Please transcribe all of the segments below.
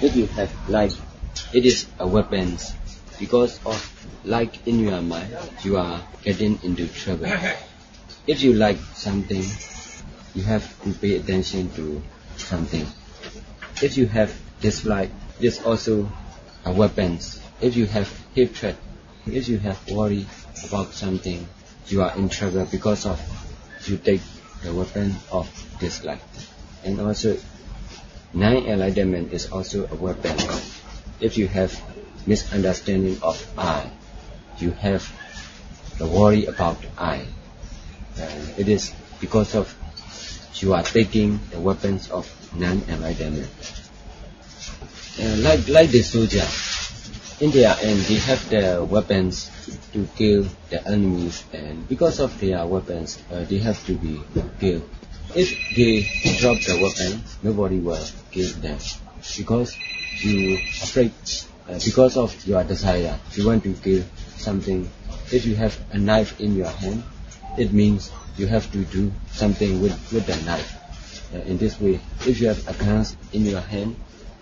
If you have like, it is a weapon. Because of like in your mind, you are getting into trouble. If you like something, you have to pay attention to something. If you have dislike, it is also a weapon. If you have hatred, if you have worry about something, you are in trouble because of you take the weapon of dislike. And also, non-enlightenment is also a weapon. If you have misunderstanding of I, you have the worry about I. It is because of you are taking the weapons of non-enlightenment. Like the soldier, in their end they have the weapons to kill the enemies, and because of their weapons, they have to be killed. If they drop the weapon, nobody will kill them, because you afraid, because of your desire, you want to kill something. If you have a knife in your hand, it means you have to do something with the knife. In this way, if you have a gun in your hand,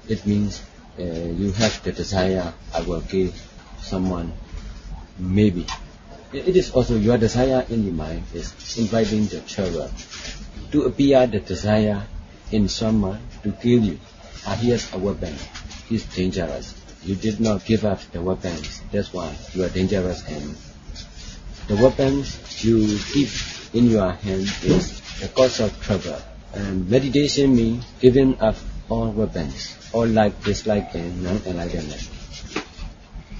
it means you have the desire, I will kill someone, maybe. It is also your desire in your mind is inviting the trouble. To appear the desire in someone to kill you. Here's a weapon. He's dangerous. You did not give up the weapons. That's why you are dangerous. And the weapons you keep in your hand is the cause of trouble. And meditation means giving up all weapons, all like, dislike, and non-enlightenment.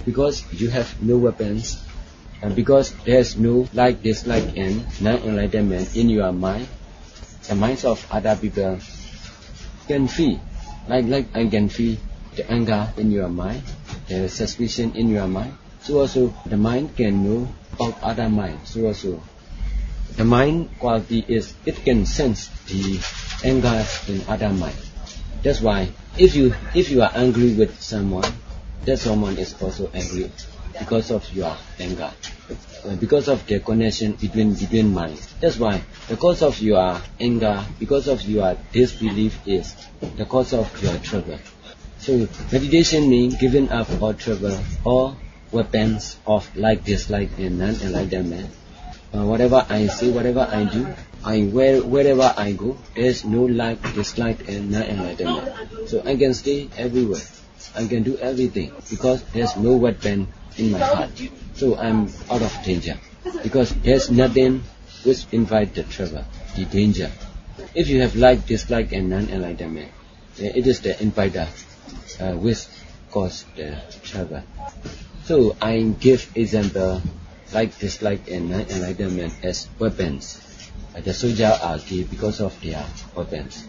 Because you have no weapons, and because there's no like, dislike, and non-enlightenment in your mind, the minds of other people can feel, like I can feel the anger in your mind, the suspicion in your mind. So also the mind can know about other minds. So also the mind quality is it can sense the anger in other mind. That's why if you are angry with someone, that someone is also angry because of your anger, because of the connection between minds. That's why the cause of your anger, because of your disbelief, is the cause of your trouble. So meditation means giving up all trouble, all weapons of like, dislike, and non-enlightenment. Whatever I say, whatever I do, wherever I go, there's no like, dislike, and non-enlightenment. So I can stay everywhere. I can do everything because there's no weapon in my heart. So I'm out of danger because there's nothing which invite the trouble, the danger. If you have like, dislike, and non-enlightenment, it is the inviter which cause the trouble. So I give example like, dislike, and non-enlightenment as weapons. The soldiers are killed because of their weapons,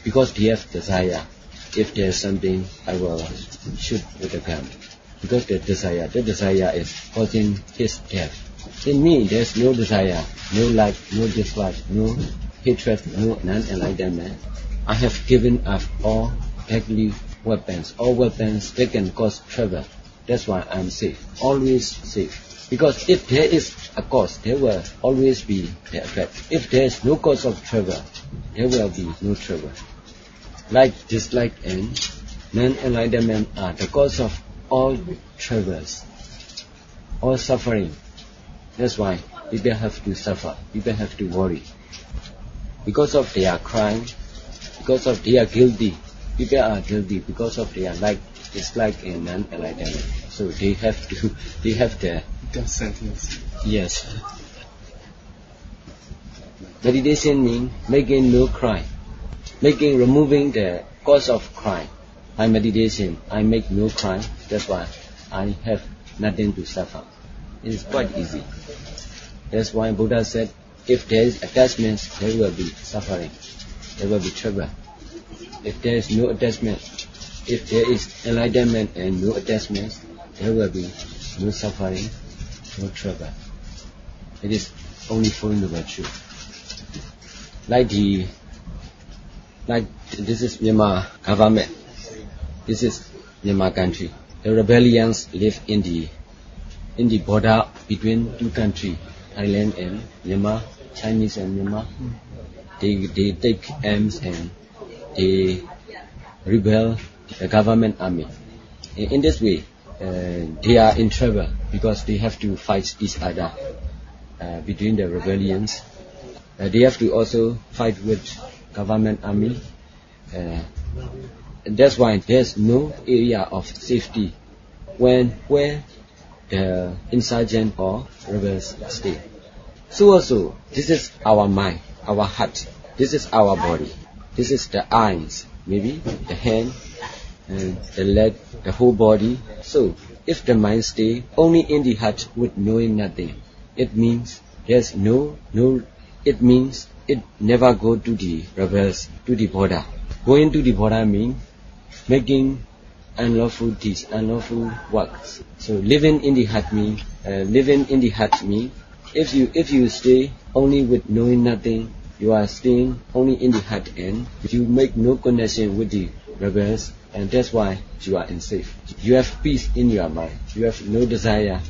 because they have desire. If there's something, I will shoot with a gun. Because the desire is causing his death. In me, there's no desire, no like, no dislike, no hatred, no non-enlightenment. I have given up all deadly weapons. All weapons, they can cause trouble. That's why I'm safe, always safe. Because if there is a cause, there will always be the effect. If there is no cause of trouble, there will be no trouble. Like, dislike, and non-enlightenment are the cause of all troubles, all suffering. That's why people have to suffer, people have to worry. Because of their crime, because of they are guilty, people are guilty because of their like, dislike, and non-enlightenment. So they have the death sentence. Yes. Meditation means making no crime, removing the cause of crime. By meditation, I make no crime. That's why I have nothing to suffer. It is quite easy. That's why Buddha said, if there is attachment, there will be suffering, there will be trouble. If there is no attachment, if there is enlightenment and no attachment, there will be no suffering, no trouble. It is only Four Noble Truths. Like this is Myanmar government. This is Myanmar country. The rebellions live in the border between two countries, Thailand and Myanmar, Chinese and Myanmar. They take arms and they rebel the government army. In this way, they are in trouble because they have to fight each other between the rebellions. They have to also fight with government army. That's why there's no area of safety where the insurgent or rebels stay. So also, this is our mind, our heart. This is our body. This is the eyes, maybe the hand, and the leg, the whole body. So, if the mind stay only in the heart with knowing nothing, it means there's it means it never go to the rebels, to the border. Going to the border means making unlawful deeds, unlawful works. So living in the heart means if you stay only with knowing nothing, you are staying only in the heart and you make no connection with the rebels, and that's why you are unsafe. You have peace in your mind. You have no desire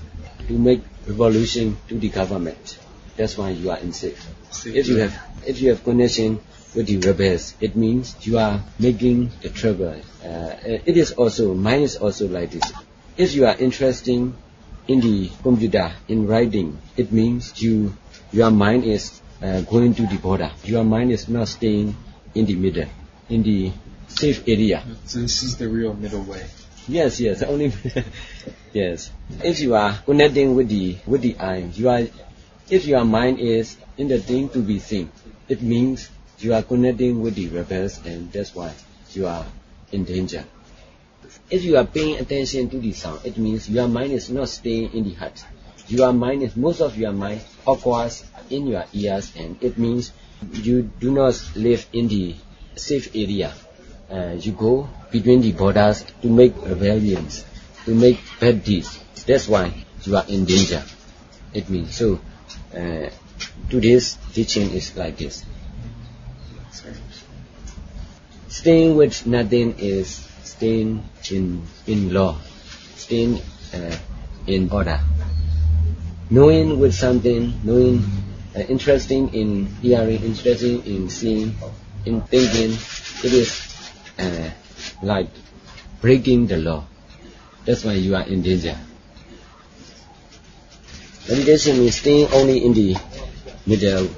to make revolution to the government. That's why you are unsafe. If you have connection with the rebels, it means you are making the trouble. Mind is also like this. If you are interested in the computer, in writing, it means your mind is going to the border. Your mind is not staying in the middle, in the safe area. So this is the real middle way. Yes, only yes. If you are connecting with the eye, if your mind is in the thing to be seen, it means you are connecting with the rebels, and that's why you are in danger. If you are paying attention to the sound, it means your mind is not staying in the heart. Most of your mind occurs in your ears, and it means you do not live in the safe area. You go between the borders to make rebellions, to make bad deeds. That's why you are in danger. It means so. Today's teaching is like this. Staying with nothing is staying in law, staying in order. Knowing with something, interesting in hearing, interesting in seeing, in thinking, it is like breaking the law. That's why you are in danger. Meditation means staying only in the middle,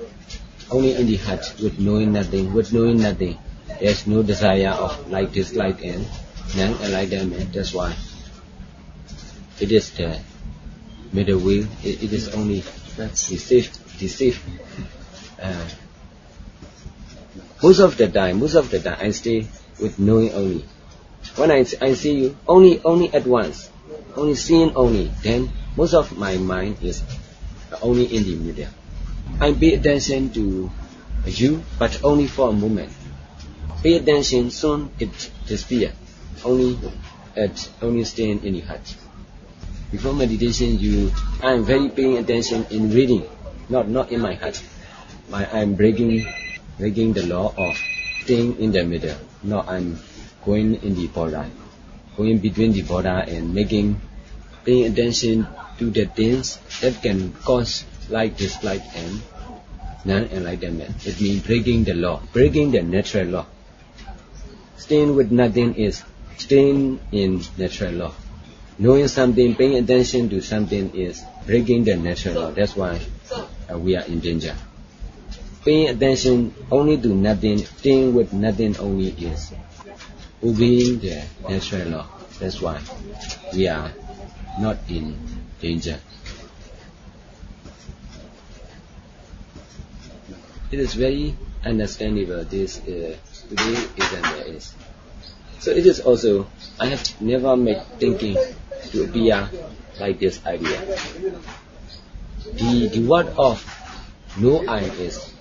only in the heart, with knowing nothing. With knowing nothing, there's no desire of like, dislike, and non-enlightenment. That's why it is the middle way. It is only the safe. Most of the time, I stay with knowing only. When I see you only at once, only seeing only, then most of my mind is only in the middle. I pay attention to you, but only for a moment. Pay attention, soon it disappears. Only staying in the heart. Before meditation, I am very paying attention in reading, not in my heart. I am breaking the law of staying in the middle. No, I'm going in the border, going between the border and paying attention to the things that can cause like, dislike, and non-enlightenment. It means breaking the law, breaking the natural law. Staying with nothing is staying in natural law. Knowing something, paying attention to something is breaking the natural law. That's why we are in danger. Paying attention only to nothing, staying with nothing only is obeying the natural law. That's why we are not in danger. It is very understandable this today isn't there is. So it is also, I have never made thinking to appear like this idea. The word of no I is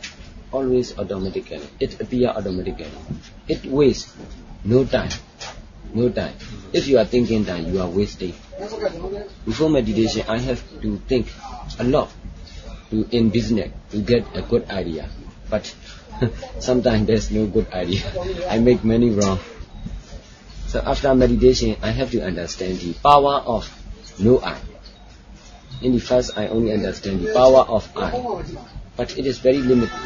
always automatically. It appears automatically. It wastes no time. If you are thinking that you are wasting. Before meditation, I have to think a lot in business to get a good idea. But sometimes there's no good idea. I make many wrong. So after meditation, I have to understand the power of no I. In the first, I only understand the power of I. But it is very limited.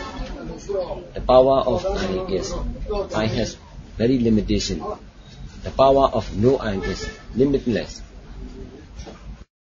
The power of I has very limitation. The power of no-I is limitless.